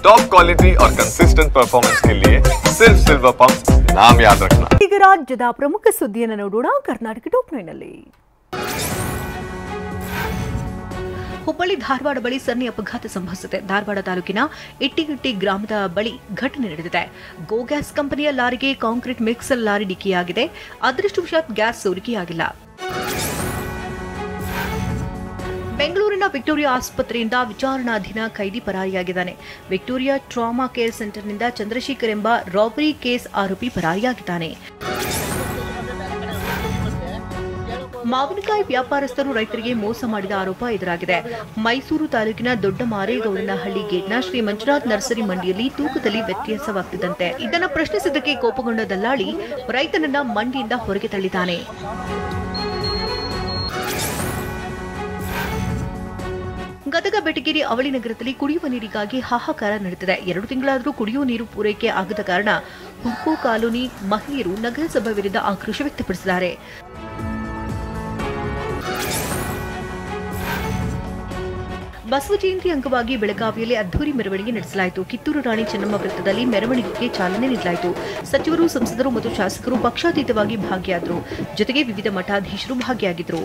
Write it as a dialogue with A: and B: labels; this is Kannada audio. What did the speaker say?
A: टॉप क्वालिटी और कंसिस्टेंट परफॉर्मेंस के लिए सिर्फ सिल्वर पंप नाम याद रखना।
B: ಈಗ ರಾಜ್ಯದ ಪ್ರಮುಖ ಸುದ್ದಿಯನ್ನು ನೋಡೋಣ ಕರ್ನಾಟಕ ಟಾಪ್ 9 ನಲ್ಲಿ. ಹುಬ್ಬಳ್ಳಿ ಧಾರವಾಡ ಬಳಿ ಸರಣಿ ಅಪಘಾತ ಸಂಭವಿಸಿದೆ. ಧಾರವಾಡ ತಾಲೂಕಿನ ಇಟ್ಟಿಗಿಟ್ಟಿ ಗ್ರಾಮದ ಬಳಿ ಘಟನೆ ನಡೆದಿದೆ. ಗೋ ಗ್ಯಾಸ್ ಕಂಪನಿಯ ಲಾರಿಗೆ ಕಾಂಕ್ರೀಟ್ ಮಿಕ್ಸರ್ ಲಾರಿ ಡಿಕ್ಕಿಯಾಗಿದೆ. ಅದೃಷ್ಟವಶಾತ್ ಗ್ಯಾಸ್ ಸೋರಿಕೆಯಾಗಿಲ್ಲ. ಬೆಂಗಳೂರಿನ ವಿಕ್ಟೋರಿಯಾ ಆಸ್ಪತ್ರೆಯಿಂದ ವಿಚಾರಣಾಧೀನ ಖೈದಿ ಪರಾರಿಯಾಗಿದ್ದಾನೆ. ವಿಕ್ಟೋರಿಯಾ ಟ್ರಾಮಾ ಕೇರ್ ಸೆಂಟರ್ನಿಂದ ಚಂದ್ರಶೇಖರ್ ಎಂಬ ರಾಬರಿ ಕೇಸ್ ಆರೋಪಿ ಪರಾರಿಯಾಗಿದ್ದಾನೆ. ಮಾವಿನಕಾಯಿ ವ್ಯಾಪಾರಸ್ಥರು ರೈತರಿಗೆ ಮೋಸ ಮಾಡಿದ ಆರೋಪ ಎದುರಾಗಿದೆ. ಮೈಸೂರು ತಾಲೂಕಿನ ದೊಡ್ಡ ಮಾರೇಗೌಡನಹಳ್ಳಿ ಗೇಟ್ನ ಶ್ರೀ ಮಂಜುನಾಥ್ ನರ್ಸರಿ ಮಂಡಿಯಲ್ಲಿ ತೂಕದಲ್ಲಿ ವ್ಯತ್ಯಾಸವಾಗುತ್ತಿದ್ದಂತೆ ಇದನ್ನು ಪ್ರಶ್ನಿಸಿದ್ದಕ್ಕೆ ಕೋಪಗೊಂಡ ದಲ್ಲಾಳಿ ರೈತನನ್ನ ಮಂಡಿಯಿಂದ ಹೊರಗೆ ತಳ್ಳಿದ್ದಾನೆ. ಗದಗ ಬೆಟಗೇರಿ ಅವಳಿ ನಗರದಲ್ಲಿ ಕುಡಿಯುವ ನೀರಿಗಾಗಿ ಹಾಹಾಕಾರ ನಡೆದಿದೆ. 2 ತಿಂಗಳಾದರೂ ಕುಡಿಯುವ ನೀರು ಪೂರೈಕೆ ಆಗದ ಕಾರಣ ಹುಡ್ಕೋ ಕಾಲೋನಿ ಮಹಿಳೆಯರು ನಗರಸಭೆ ವಿರುದ್ಧ ಆಕ್ರೋಶ ವ್ಯಕ್ತಪಡಿಸಿದ್ದಾರೆ. ಬಸವ ಜಯಂತಿ ಅಂಗವಾಗಿ ಬೆಳಗಾವಿಯಲ್ಲಿ ಅದ್ದೂರಿ ಮೆರವಣಿಗೆ ನಡೆಸಲಾಯಿತು. ಕಿತ್ತೂರು ರಾಣಿ ಚೆನ್ನಮ್ಮ ವೃತ್ತದಲ್ಲಿ ಮೆರವಣಿಗೆಗೆ ಚಾಲನೆ ನೀಡಲಾಯಿತು. ಸಚಿವರು, ಸಂಸದರು ಮತ್ತು ಶಾಸಕರು ಪಕ್ಷಾತೀತವಾಗಿ ಭಾಗಿಯಾದರು. ಜೊತೆಗೆ ವಿವಿಧ ಮಠಾಧೀಶರು ಭಾಗಿಯಾಗಿದ್ದರು.